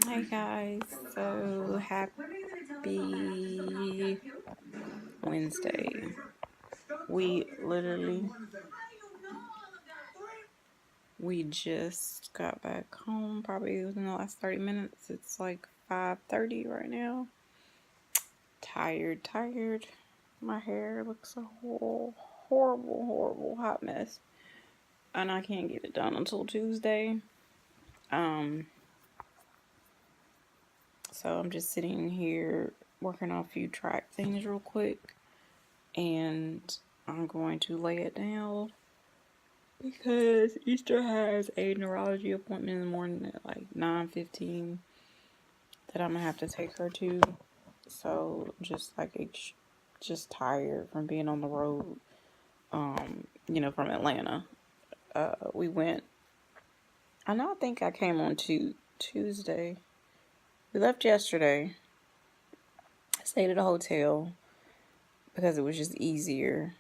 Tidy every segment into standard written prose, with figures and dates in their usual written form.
Hey guys, so happy Wednesday. We just got back home probably within the last 30 minutes. It's like 5:30 right now. Tired. My hair looks a horrible hot mess. And I can't get it done until Tuesday. So I'm just sitting here working on a few track things real quick. And I'm going to lay it down because Easter has a neurology appointment in the morning at like 9:15 that I'm gonna have to take her to. So just just tired from being on the road. From Atlanta. We went. I think I came on Tuesday. We left yesterday. Stayed at a hotel because it was just easier,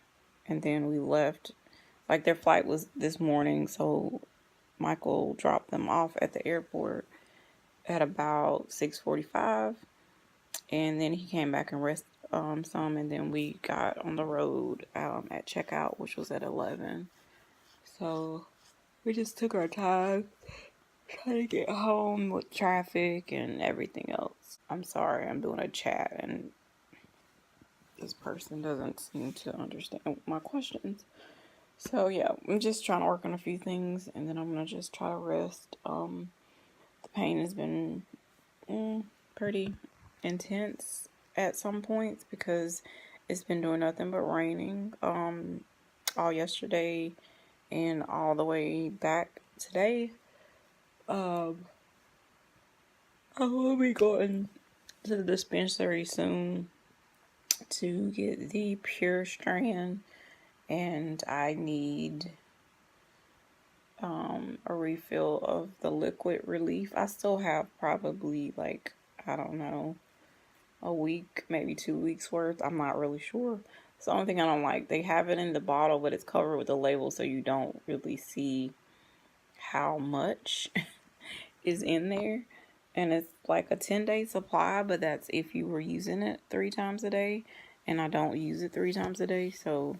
and then we left. Like their flight was this morning, so Michael dropped them off at the airport at about 6:45, and then he came back and rested some, and then we got on the road at checkout, which was at 11. So we just took our time trying to get home with traffic and everything else. I'm sorry, I'm doing a chat and this person doesn't seem to understand my questions. So yeah, I'm just trying to work on a few things, and then I'm gonna just try to rest. The pain has been pretty intense at some points because it's been doing nothing but raining all yesterday and all the way back today. I will be going to the dispensary soon to get the pure strand, and I need a refill of the liquid relief. I still have probably like, I don't know, a week, maybe 2 weeks worth. I'm not really sure. It's the only thing I don't like. They have it in the bottle, but it's covered with a label, so you don't really see how much is in there. And it's like a 10-day supply, but that's if you were using it 3 times a day. And I don't use it 3 times a day, so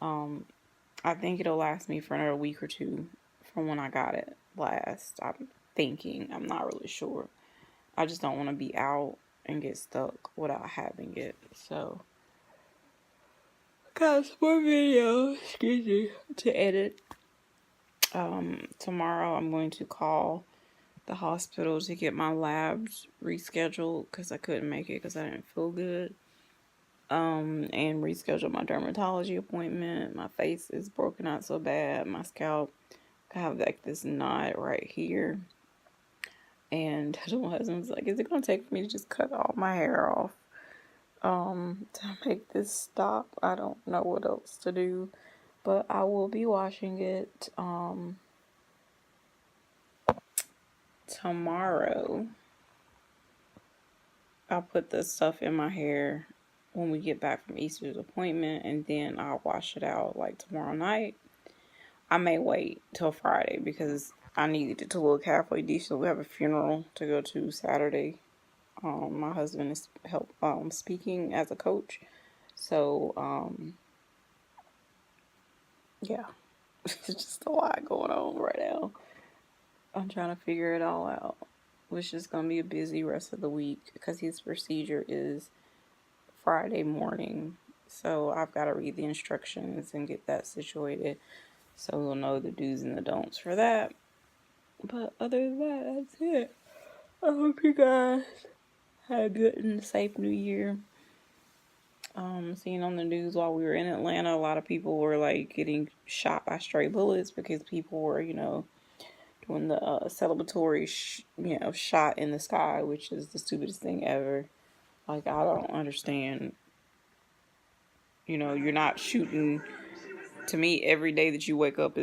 I think it'll last me for another week or two from when I got it last. I'm not really sure. I just don't want to be out and get stuck without having it. So, got some more videos, to edit. Tomorrow I'm going to call the hospital to get my labs rescheduled because I couldn't make it because I didn't feel good. And reschedule my dermatology appointment. My face is broken out so bad. My scalp, I have like this knot right here. And my husband was like, is it going to take for me to just cut all my hair off to make this stop? I don't know what else to do, but I will be washing it tomorrow. I'll put the stuff in my hair when we get back from Easter's appointment, and then I'll wash it out like tomorrow night. I may wait till Friday because I needed it to look halfway decent. We have a funeral to go to Saturday. My husband is speaking as a coach. So, yeah, it's just a lot going on right now. I'm trying to figure it all out. It's just going to be a busy rest of the week because his procedure is Friday morning. So I've got to read the instructions and get that situated so we'll know the do's and the don'ts for that. But other than that, that's it. I hope you guys had a good and safe New Year. Seeing on the news while we were in Atlanta, a lot of people were like getting shot by stray bullets because people were, doing the celebratory, shot in the sky, which is the stupidest thing ever. Like, I don't understand. You're not shooting. To me, every day that you wake up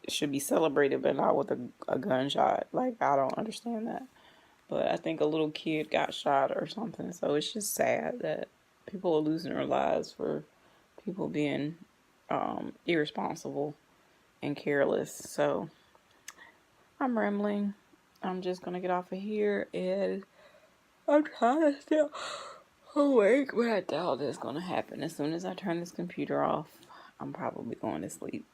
should be celebrated, but not with a gunshot. Like, I don't understand that. But I think a little kid got shot or something. So it's just sad that people are losing their lives for people being irresponsible and careless. So I'm rambling. I'm just gonna get off of here, and I'm trying to still awake, but I doubt it's gonna happen. As soon as I turn this computer off, I'm probably going to sleep.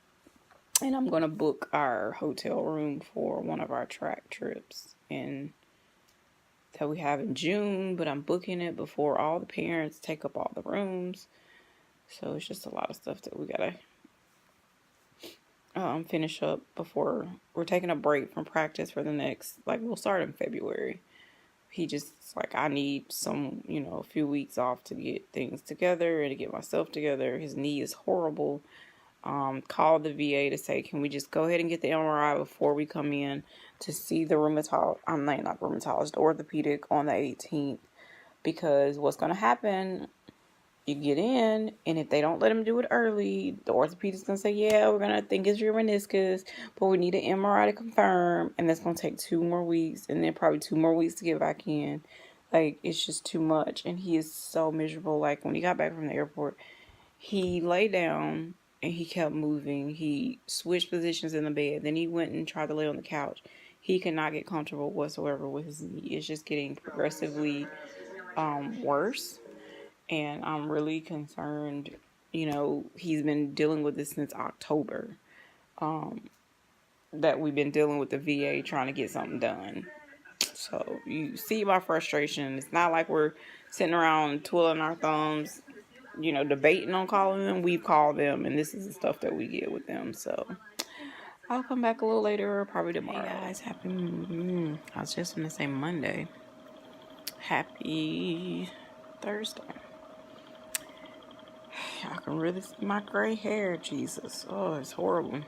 And I'm gonna book our hotel room for one of our track trips that we have in June, but I'm booking it before all the parents take up all the rooms. So it's just a lot of stuff that we gotta finish up before we're taking a break from practice for the next, like, we'll start in February. He just like, I need some, a few weeks off to get things together and to get myself together. His knee is horrible. Called the VA to say, can we just go ahead and get the MRI before we come in to see the the orthopedic on the 18th, because what's going to happen, you get in, and if they don't let him do it early, the orthopedic's going to say, yeah, we're going to think it's your meniscus, but we need an MRI to confirm, and that's going to take 2 more weeks, and then probably 2 more weeks to get back in. Like, it's just too much, and he is so miserable. Like, when he got back from the airport, he lay down, and he kept moving. He switched positions in the bed, then he went and tried to lay on the couch. He could not get comfortable whatsoever with his knee. It's just getting progressively worse. And I'm really concerned. He's been dealing with this since October. That we've been dealing with the VA trying to get something done. So you see my frustration. It's not like we're sitting around twiddling our thumbs, debating on calling them. We've called them, and this is the stuff that we get with them. So I'll come back a little later, probably tomorrow. Hey guys, I was just going to say Monday. Happy Thursday. I can really see my gray hair. Jesus. Oh, it's horrible.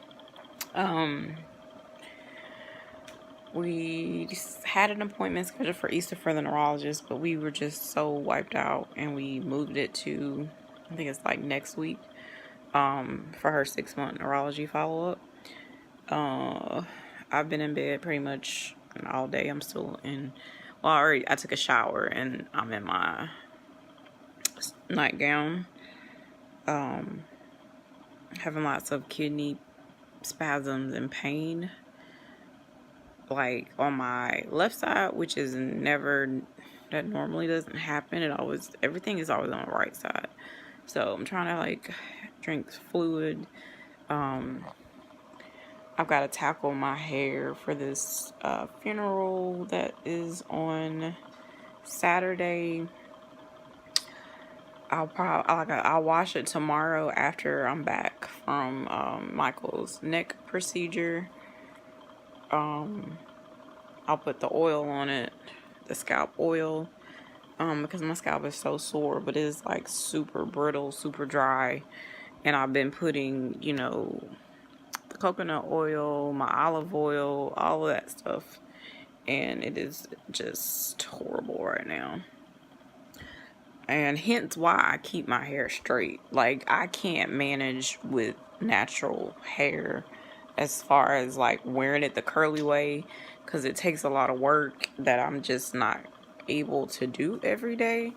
We just had an appointment scheduled for Easter for the neurologist, but we were just so wiped out, and we moved it to, I think it's like next week, for her 6-month neurology follow-up. I've been in bed pretty much all day. I'm still I took a shower, and I'm in my nightgown. Having lots of kidney spasms and pain, like on my left side, which is that normally doesn't happen. Everything is always on the right side. So I'm trying to drink fluid. I've got to tackle my hair for this funeral that is on Saturday. I'll wash it tomorrow after I'm back from Michael's neck procedure. I'll put the oil on it, the scalp oil, because my scalp is so sore, but it's like super brittle, super dry, and I've been putting, the coconut oil, my olive oil, all of that stuff, and it is just horrible right now. And hence why I keep my hair straight. Like, I can't manage with natural hair as far as wearing it the curly way, because it takes a lot of work that I'm just not able to do every day.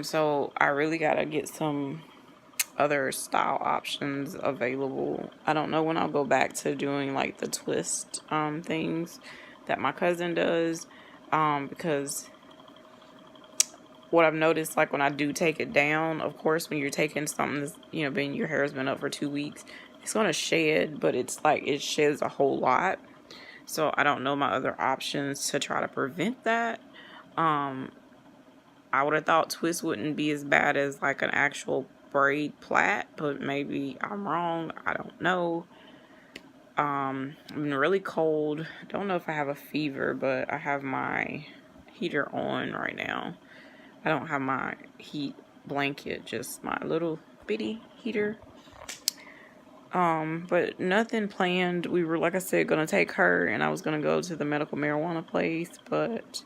So I really gotta get some other style options available. I don't know when I'll go back to doing the twist things that my cousin does, because what I've noticed, when I do take it down, of course, when you're taking something that's, your hair has been up for 2 weeks, it's going to shed, but it sheds a whole lot. So I don't know my other options to try to prevent that. I would have thought twist wouldn't be as bad as an actual braid plait, but maybe I'm wrong. I don't know. I've been really cold. Don't know if I have a fever, but I have my heater on right now. I don't have my heat blanket, just my little bitty heater. But nothing planned. We were, like I said, going to take her, and I was going to go to the medical marijuana place, but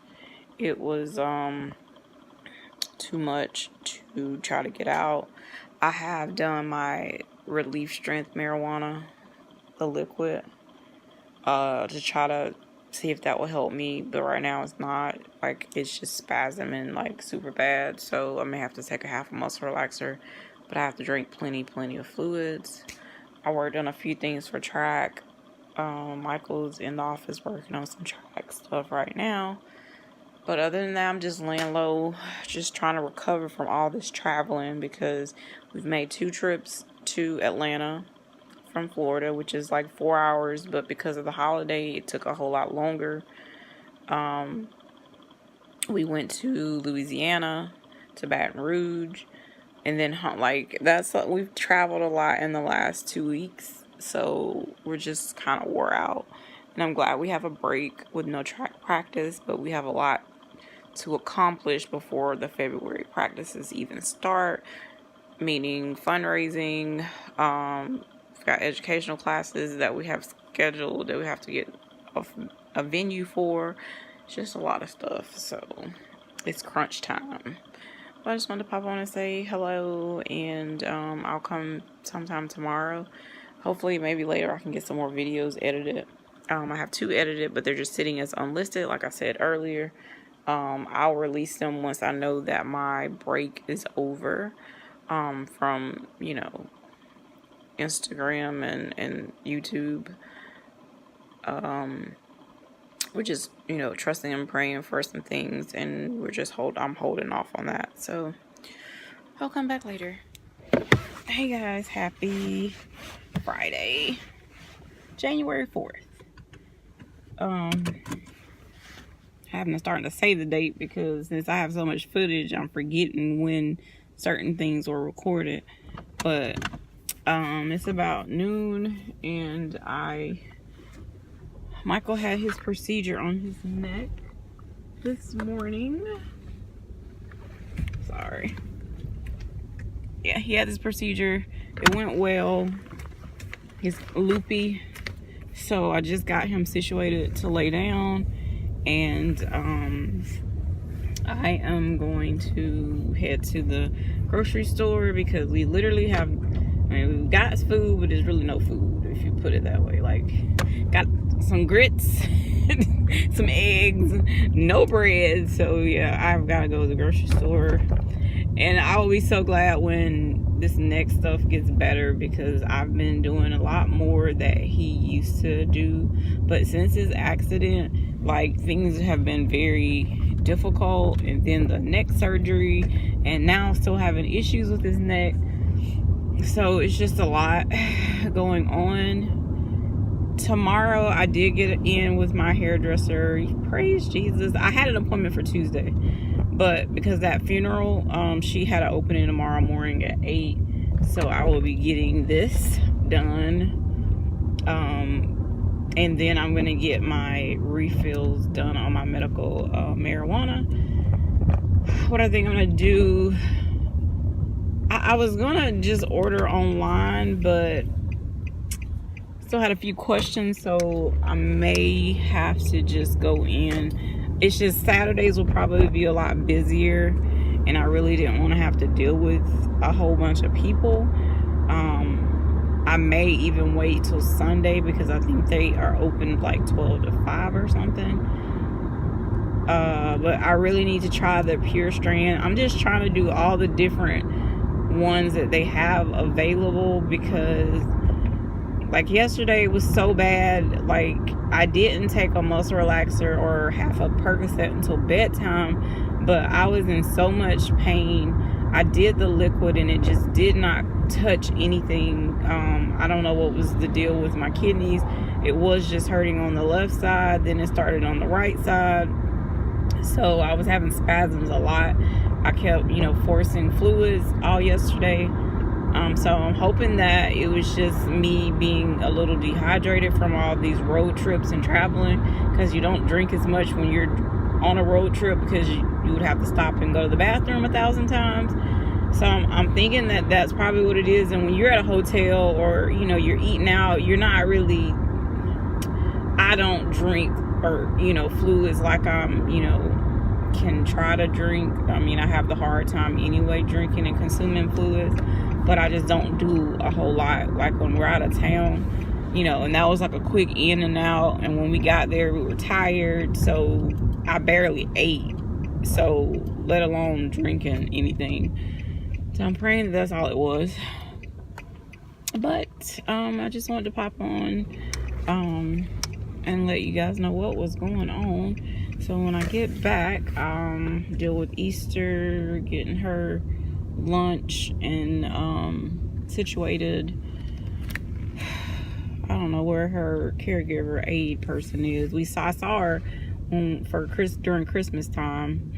it was too much to try to get out. I have done my relief strength marijuana, the liquid, to try to see if that will help me, but right now it's not. It's just spasming super bad, so I may have to take a half a muscle relaxer, but I have to drink plenty of fluids. I worked on a few things for track. Michael's in the office working on some track stuff right now. But other than that, I'm just laying low, just trying to recover from all this traveling, because we've made 2 trips to Atlanta from Florida, which is like 4 hours, but because of the holiday, it took a whole lot longer. We went to Louisiana, to Baton Rouge, and then we've traveled a lot in the last 2 weeks, so we're just kind of wore out. And I'm glad we have a break with no track practice, but we have a lot to accomplish before the February practices even start, meaning fundraising. We've got educational classes that we have scheduled that we have to get a venue for. It's just a lot of stuff, so it's crunch time. But I just wanted to pop on and say hello, and I'll come sometime tomorrow. Hopefully, maybe later I can get some more videos edited. I have 2 edited, but they're just sitting as unlisted, like I said earlier. I'll release them once I know that my break is over from, Instagram and YouTube. We're just, trusting and praying for some things, and I'm holding off on that. So I'll come back later. Hey guys, happy Friday, January 4th. Starting to say the date, because since I have so much footage, I'm forgetting when certain things were recorded. But it's about noon, and Michael had his procedure on his neck this morning. Sorry. Yeah, he had this procedure. It went well. He's loopy, so I just got him situated to lay down. And I am going to head to the grocery store, because we literally we've got food, but there's really no food, if you put it that way. Like, got some grits, some eggs, no bread. So yeah, I've got to go to the grocery store. And I will be so glad when this next stuff gets better, because I've been doing a lot more that he used to do. But since his accident, things have been very difficult, and then the neck surgery, and now still having issues with his neck. So it's just a lot going on. Tomorrow I did get in with my hairdresser. Praise Jesus. I had an appointment for Tuesday, but because that funeral, she had an opening tomorrow morning at 8, so I will be getting this done. And then I'm going to get my refills done on my medical marijuana. What I think I'm going to do, I was going to just order online, but still had a few questions, so I may have to just go in. It's just Saturdays will probably be a lot busier, and I really didn't want to have to deal with a whole bunch of people. I may even wait till Sunday, because I think they are open 12 to 5 or something. But I really need to try the Pure Strand. I'm just trying to do all the different ones that they have available, because yesterday it was so bad. I didn't take a muscle relaxer or half a Percocet until bedtime, but I was in so much pain. I did the liquid and it just did not touch anything. I don't know what was the deal with my kidneys. It was just hurting on the left side, then it started on the right side. So I was having spasms a lot. I kept, forcing fluids all yesterday. So I'm hoping that it was just me being a little dehydrated from all these road trips and traveling, because you don't drink as much when you're on a road trip, because you would have to stop and go to the bathroom 1,000 times. So I'm thinking that that's probably what it is. And when you're at a hotel, or you're eating out, you're not really, I don't drink or fluids like I'm can try to drink. I have the hard time anyway drinking and consuming fluids, but I just don't do a whole lot when we're out of town, and that was a quick in and out. And when we got there, we were tired, so I barely ate, so let alone drinking anything. So I'm praying that that's all it was. But I just wanted to pop on and let you guys know what was going on. So when I get back, deal with Easter, getting her lunch and situated. I don't know where her caregiver aid person is. I saw her during Christmas time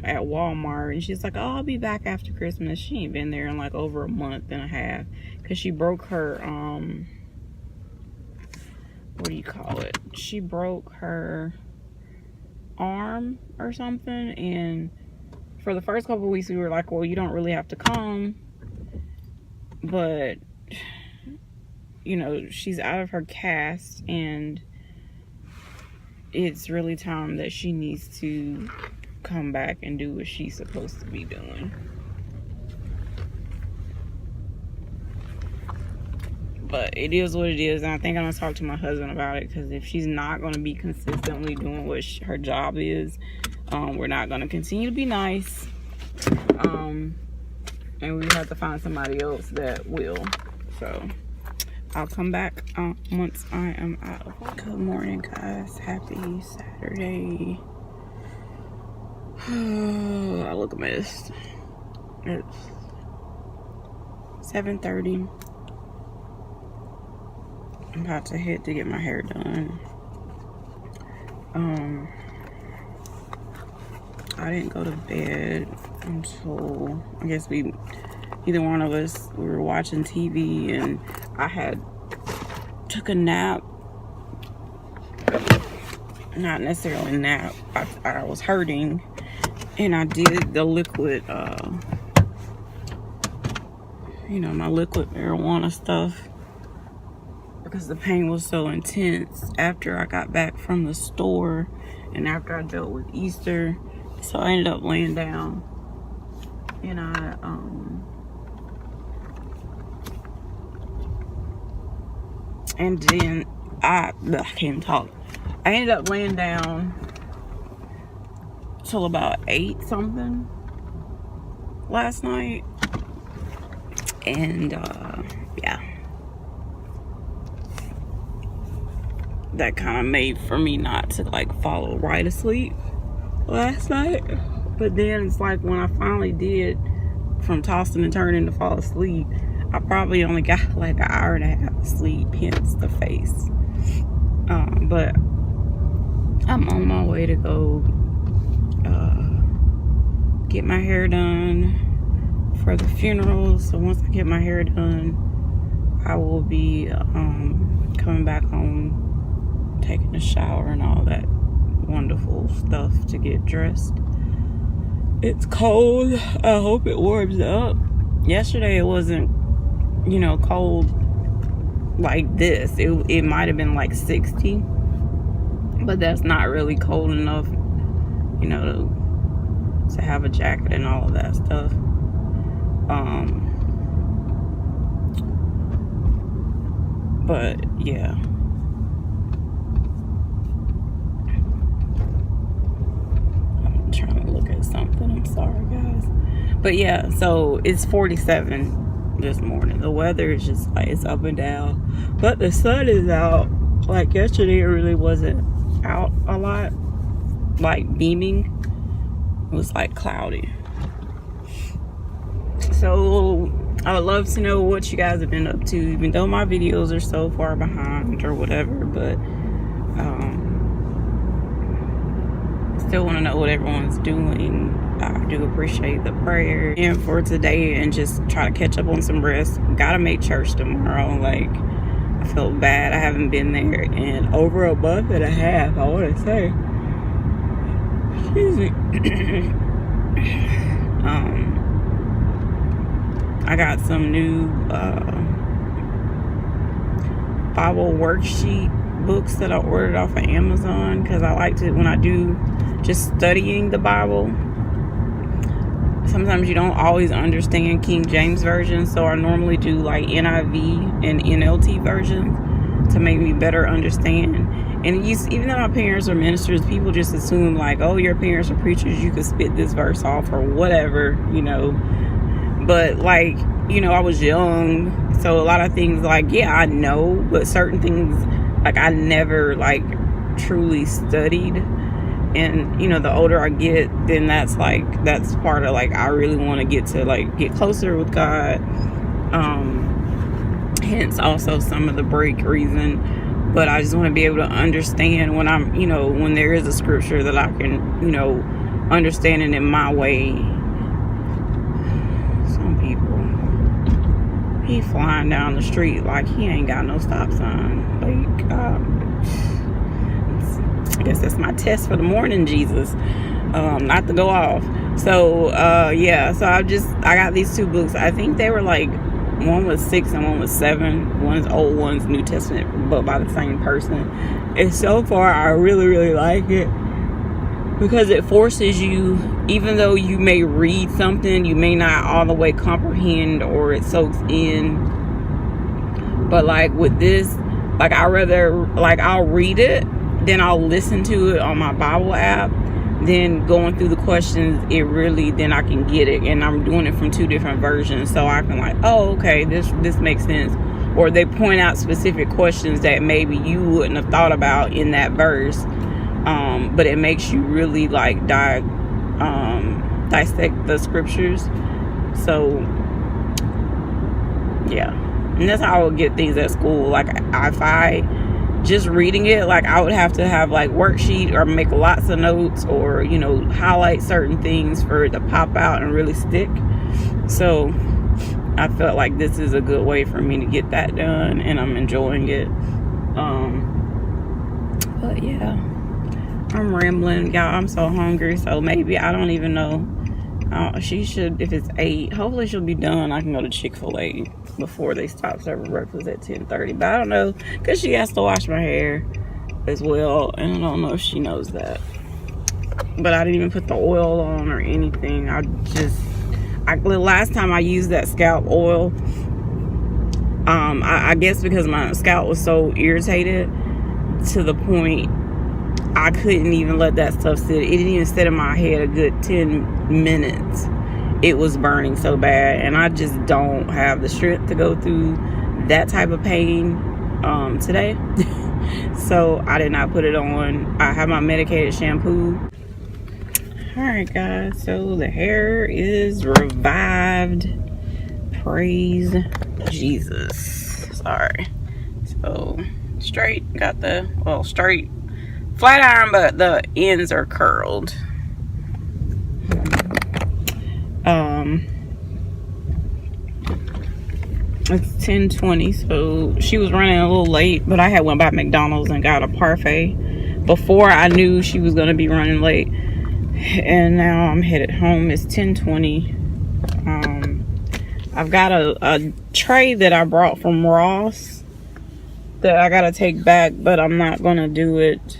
at Walmart, and she's like, "Oh, I'll be back after Christmas." She ain't been there in like over a month and a half because she broke her what do you call it? She broke her arm or something, and for the first couple of weeks we were like, well, you don't really have to come, but you know, she's out of her cast and it's really time that she needs to come back and do what she's supposed to be doing. But it is what it is, and I think I'm gonna talk to my husband about it, because if she's not gonna be consistently doing what her job is, we're not gonna continue to be nice, and we have to find somebody else that will. So I'll come back once I am out. Good morning, guys. Happy Saturday. I look a mess. It's 7:30. I'm about to head to get my hair done. I didn't go to bed until, I guess either one of us, we were watching TV, and I had took a nap. Not necessarily a nap. I was hurting, and I did the liquid, you know, my liquid marijuana stuff, because the pain was so intense after I got back from the store and after I dealt with Easter. So I ended up laying down, and then I can't talk. I ended up laying down till about 8 something last night, and yeah, that kind of made for me not to like fall right asleep last night. But then it's like when I finally did, from tossing and turning to fall asleep, I probably only got like an hour and a half of sleep, hence the face. But I'm on my way to go get my hair done for the funeral. So once I get my hair done, I will be coming back home, taking a shower and all that wonderful stuff to get dressed. It's cold. I hope it warms up. Yesterday it wasn't, you know, cold like this. It might have been like 60, but that's not really cold enough, you know, to have a jacket and all of that stuff. But yeah, I'm trying to look at something. I'm sorry, guys. But yeah, so it's 47 this morning. The weather is just like, it's up and down, but the sun is out. Like yesterday, it really wasn't out a lot, like beaming. It was like cloudy. So I would love to know what you guys have been up to, even though my videos are so far behind or whatever. But still want to know what everyone's doing. I do appreciate the prayer and for today, and just try to catch up on some rest. Gotta make church tomorrow. Like, I feel bad. I haven't been there in over a month and a half, I want to say. Excuse me. I got some new Bible worksheet books that I ordered off of Amazon, because I like to, when I do just studying the Bible, sometimes you don't always understand King James Version, so I normally do like NIV and NLT versions to make me better understand. And even though my parents are ministers, people just assume like, oh, your parents are preachers, you could spit this verse off or whatever, you know. But like, you know, I was young, So a lot of things, like, yeah, I know, but certain things, like, I never, like, truly studied. And, you know, the older I get, then that's part of, like, I really want to get closer with God. Hence also some of the break reason. But I just want to be able to understand when I'm, you know, when there is a scripture that I can, you know, understand it in my way. Some people, he flying down the street like he ain't got no stop sign. Like, I guess that's my test for the morning, Jesus. Not to go off. So, yeah. So I got these 2 books. I think they were like, one was 6 and one was 7. One's Old, one's New Testament, but by the same person. And so far, I really, really like it. Because it forces you, even though you may read something, you may not all the way comprehend or it soaks in. But like with this, like I'll read it, then I'll listen to it on my Bible app. Then going through the questions, then I can get it. And I'm doing it from 2 different versions. So I can like, oh, okay, this makes sense. Or they point out specific questions that maybe you wouldn't have thought about in that verse. But it makes you really like dissect the scriptures. So yeah. And that's how I would get things at school. Like if I just reading it, like I would have to have like worksheet or make lots of notes or, you know, highlight certain things for it to pop out and really stick. So I felt like this is a good way for me to get that done, and I'm enjoying it. But yeah, I'm rambling, y'all. I'm so hungry, so maybe, I don't even know. She should, if it's 8, hopefully she'll be done. I can go to Chick-fil-A before they stop serving breakfast at 10:30. But I don't know, because she has to wash my hair as well, and I don't know if she knows that. But I didn't even put the oil on or anything. The last time I used that scalp oil, I guess because my scalp was so irritated to the point I couldn't even let that stuff sit. It didn't even sit in my head a good 10 minutes. It was burning so bad, and I just don't have the strength to go through that type of pain today. So I did not put it on. I have my medicated shampoo. Alright guys, so the hair is revived. Praise Jesus. Sorry. So straight, straight flat iron, but the ends are curled. It's 10:20, so she was running a little late, but I had went by McDonald's and got a parfait before I knew she was gonna be running late. And now I'm headed home. It's 10:20. I've got a tray that I brought from Ross that I gotta take back, but I'm not gonna do it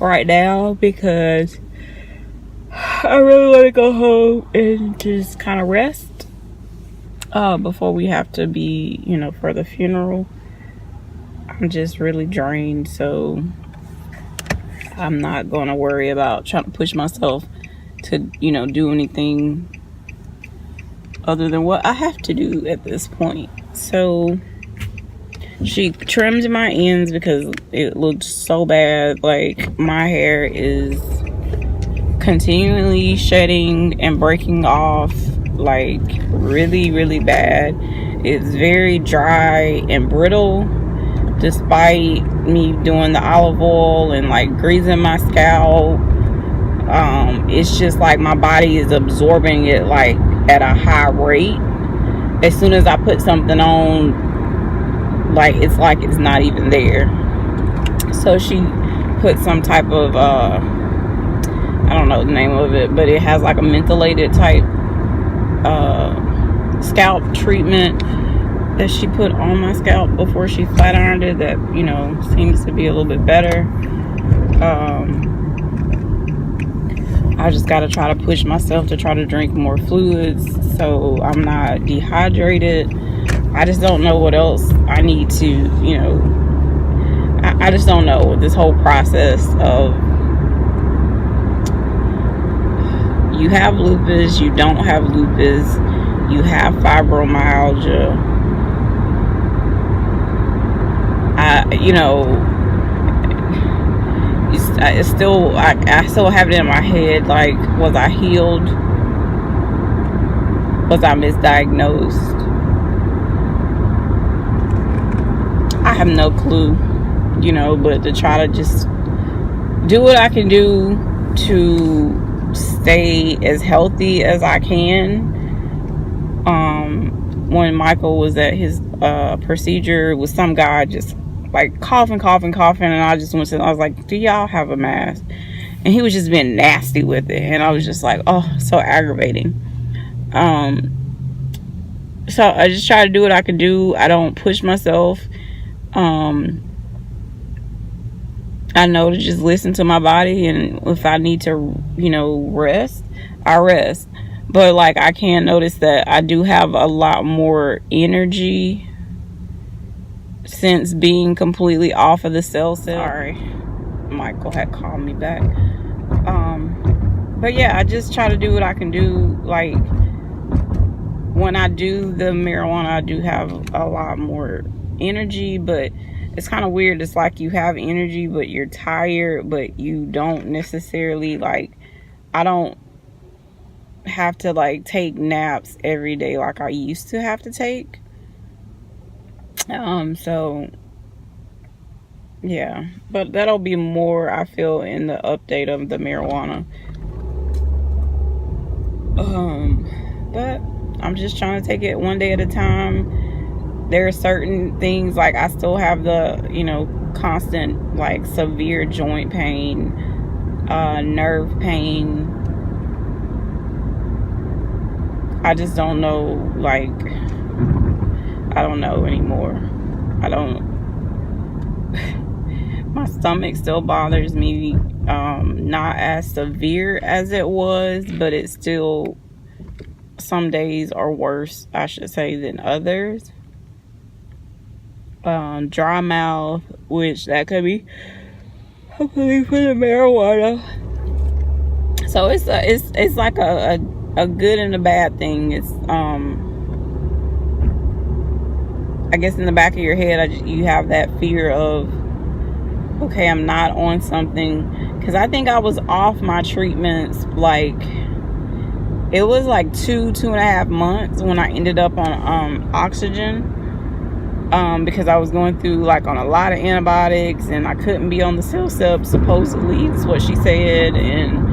right now because I really want to go home and just kind of rest before we have to be, you know, for the funeral. I'm just really drained, so I'm not going to worry about trying to push myself to, you know, do anything other than what I have to do at this point. So she trimmed my ends because it looked so bad. Like, my hair is continually shedding and breaking off, like really, really bad. It's very dry and brittle, despite me doing the olive oil and like greasing my scalp. It's just like my body is absorbing it like at a high rate. As soon as I put something on, like it's not even there. So she put some type of I don't know the name of it, but it has like a mentholated type scalp treatment that she put on my scalp before she flat ironed it, that, you know, seems to be a little bit better. I just got to try to push myself to try to drink more fluids so I'm not dehydrated. I just don't know what else I need to, you know, I just don't know this whole process of, you have lupus, you don't have lupus, you have fibromyalgia, it's still, I still have it in my head, like, was I healed? Was I misdiagnosed? I have no clue, but to try to just do what I can do to stay as healthy as I can. When Michael was at his procedure, with some guy just like coughing, and I just went to, I was like, do y'all have a mask? And he was just being nasty with it, and I was just like, oh, so aggravating. So I just try to do what I can do. I don't push myself. I know to just listen to my body, and if I need to, rest, I rest. But like, I can notice that I do have a lot more energy since being completely off of the cell. Sorry, Michael had called me back. But yeah, I just try to do what I can do. Like, when I do the marijuana, I do have a lot more energy, but it's kind of weird. It's like you have energy, but you're tired, but you don't necessarily, like, I don't have to like take naps every day like I used to have to take. So yeah, but that'll be more, I feel, in the update of the marijuana. But I'm just trying to take it one day at a time. There are certain things, like I still have the, constant, like, severe joint pain, nerve pain. I just don't know, like, I don't know anymore. My stomach still bothers me, not as severe as it was, but it's still, some days are worse, I should say, than others. Dry mouth, which that could be, hopefully, for the marijuana. So it's like a good and a bad thing. It's I guess in the back of your head, you have that fear of, okay, I'm not on something, because I think I was off my treatments, like, it was like 2.5 months when I ended up on oxygen, because I was going through, like, on a lot of antibiotics, and I couldn't be on the CellCep, supposedly, is what she said. And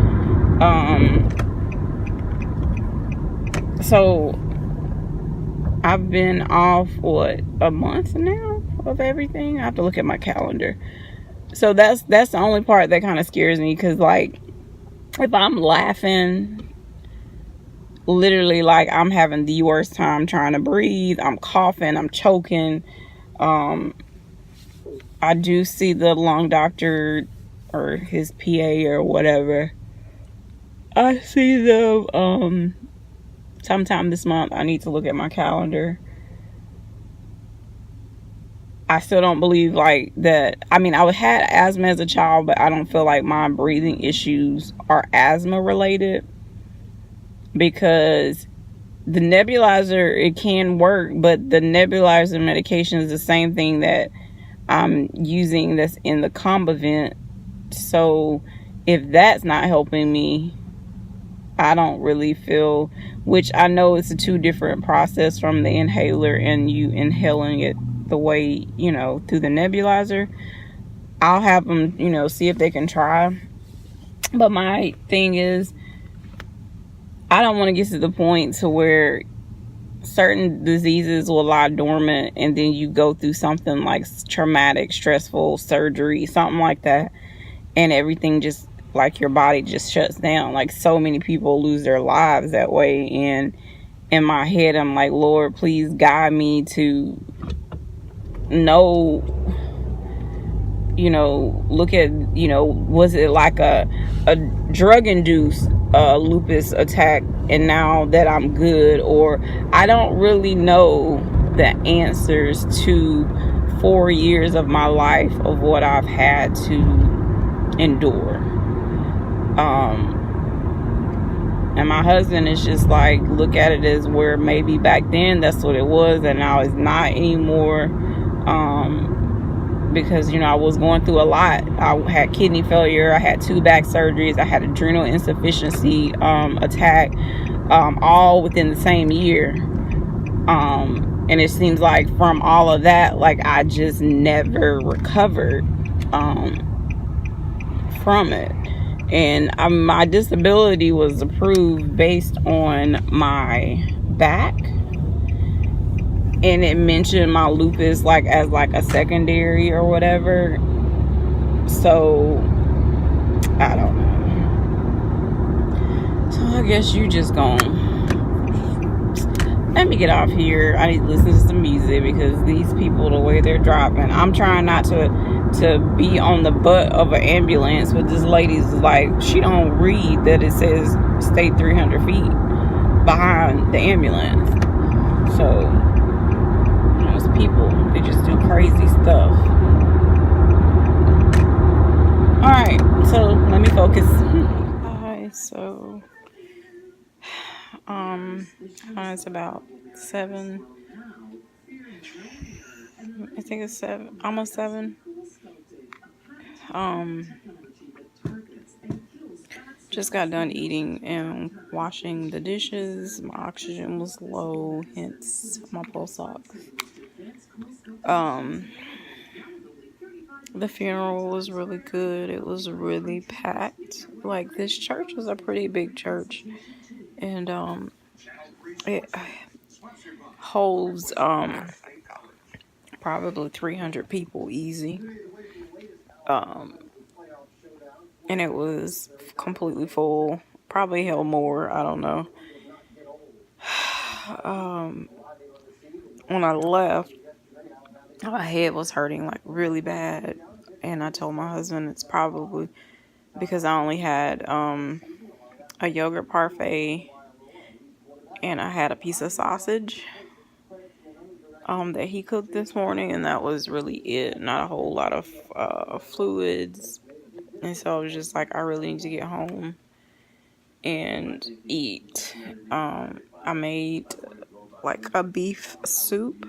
so I've been off, what, a month now of everything? I have to look at my calendar. So that's the only part that kind of scares me, because, like, if I'm laughing, literally, like, I'm having the worst time trying to breathe, I'm coughing, I'm choking. I do see the lung doctor or his PA or whatever. I see them sometime this month. I need to look at my calendar. I still don't believe, like, that. I mean, I had asthma as a child, but I don't feel like my breathing issues are asthma related, because the nebulizer, it can work, but the nebulizer medication is the same thing that I'm using that's in the Combivent. So if that's not helping me, I don't really feel, which I know it's a 2 different process from the inhaler and you inhaling it the way, through the nebulizer. I'll have them, see if they can try. But my thing is, I don't want to get to the point to where certain diseases will lie dormant, and then you go through something like traumatic, stressful surgery, something like that, and everything just, like, your body just shuts down. Like, so many people lose their lives that way. And in my head, I'm like, Lord, please guide me to know, look at, was it like a drug-induced lupus attack, and now that I'm good? Or I don't really know the answers to 4 years of my life of what I've had to endure. And my husband is just like, look at it as where maybe back then that's what it was, and now it's not anymore. because, you know, I was going through a lot. I had kidney failure, I had 2 back surgeries, I had adrenal insufficiency attack, all within the same year. And it seems like from all of that, like, I just never recovered from it. And my disability was approved based on my back, and it mentioned my lupus like as like a secondary or whatever. So I don't know. So I guess you just gonna let me get off here. I need to listen to some music because these people, the way they're driving, I'm trying not to be on the butt of an ambulance, but this lady's like, she don't read that it says stay 300 feet behind the ambulance. So those people, they just do crazy stuff. Alright, so let me focus. Alright, so it's about 7. I think it's 7, almost 7. Just got done eating and washing the dishes. My oxygen was low, hence my pulse ox. The funeral was really good. It was really packed. Like, this church was a pretty big church, and it holds probably 300 people easy. And it was completely full. Probably held more, I don't know. When I left, my head was hurting like really bad, and I told my husband it's probably because I only had a yogurt parfait and I had a piece of sausage that he cooked this morning, and that was really it. Not a whole lot of fluids. And so I was just like, I really need to get home and eat. I made like a beef soup,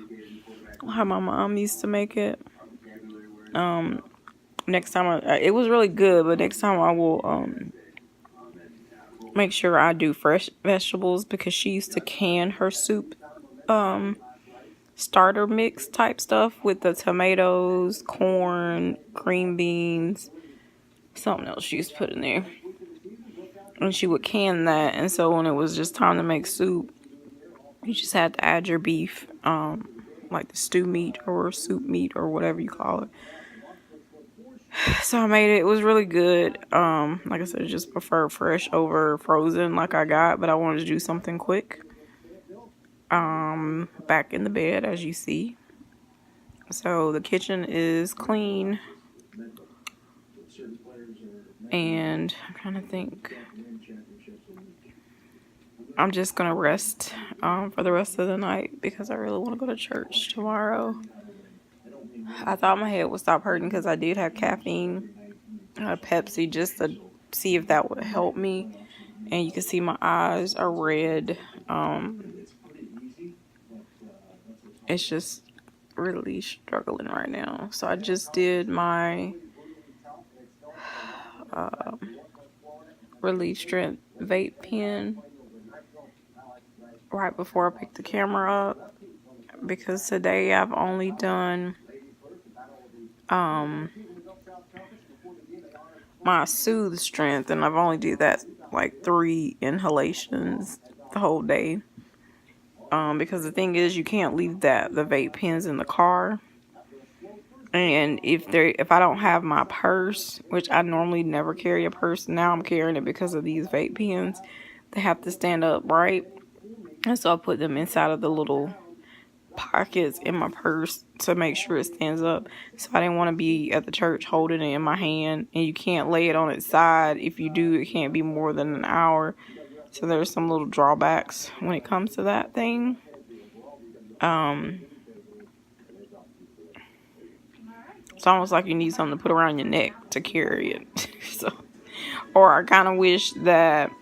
how my mom used to make it. Next time, it was really good, but next time I will make sure I do fresh vegetables, because she used to can her soup starter mix type stuff with the tomatoes, corn, green beans, something else she used to put in there. And she would can that, and so when it was just time to make soup, you just had to add your beef, like the stew meat or soup meat or whatever you call it. So I made it. It was really good. Like I said, I just prefer fresh over frozen like I got, but I wanted to do something quick. Back in the bed, as you see. So the kitchen is clean. And I'm trying to think. I'm just going to rest for the rest of the night because I really want to go to church tomorrow. I thought my head would stop hurting because I did have caffeine, Pepsi, just to see if that would help me. And you can see my eyes are red. It's just really struggling right now. So I just did my Relief Strength vape pen right before I picked the camera up, because today I've only done my Soothe Strength, and I've only did that like 3 inhalations the whole day. Because the thing is, you can't leave the vape pens in the car. And if I don't have my purse, which I normally never carry a purse, now I'm carrying it because of these vape pens. They have to stand up right, and so I put them inside of the little pockets in my purse to make sure it stands up. So I didn't want to be at the church holding it in my hand, and you can't lay it on its side. If you do, it can't be more than an hour. So there's some little drawbacks when it comes to that thing. It's almost like you need something to put around your neck to carry it. So, or I kind of wish that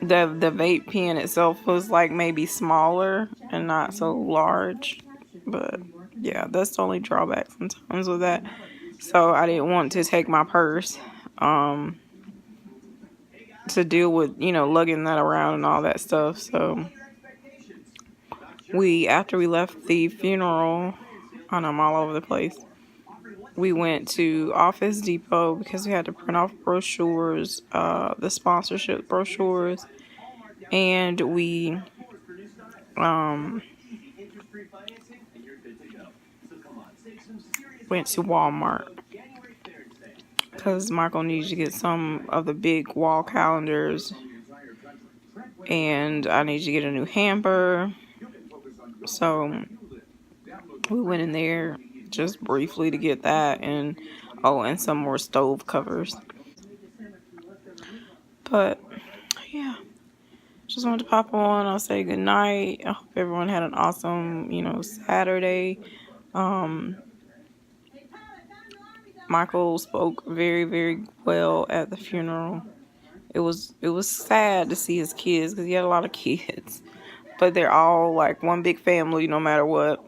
the vape pen itself was like maybe smaller and not so large. But Yeah, that's the only drawback sometimes with that. So I didn't want to take my purse to deal with, lugging that around and all that stuff. So after we left the funeral, I know I'm all over the place. We went to Office Depot because we had to print off brochures, the sponsorship brochures, and we went to Walmart because Michael needs to get some of the big wall calendars, and I need to get a new hamper. So we went in there just briefly to get that, and some more stove covers. But yeah, just wanted to pop on. I'll say good night. I hope everyone had an awesome, Saturday. Michael spoke very, very well at the funeral. It was sad to see his kids because he had a lot of kids, but they're all like one big family no matter what,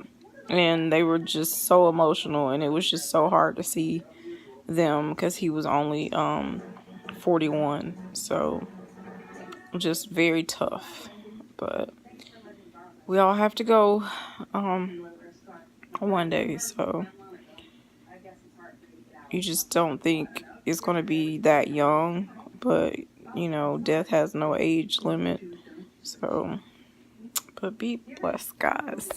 and they were just so emotional, and it was just so hard to see them because he was only 41, so just very tough. But we all have to go one day, so you just don't think it's going to be that young, but death has no age limit. So, but be blessed, guys.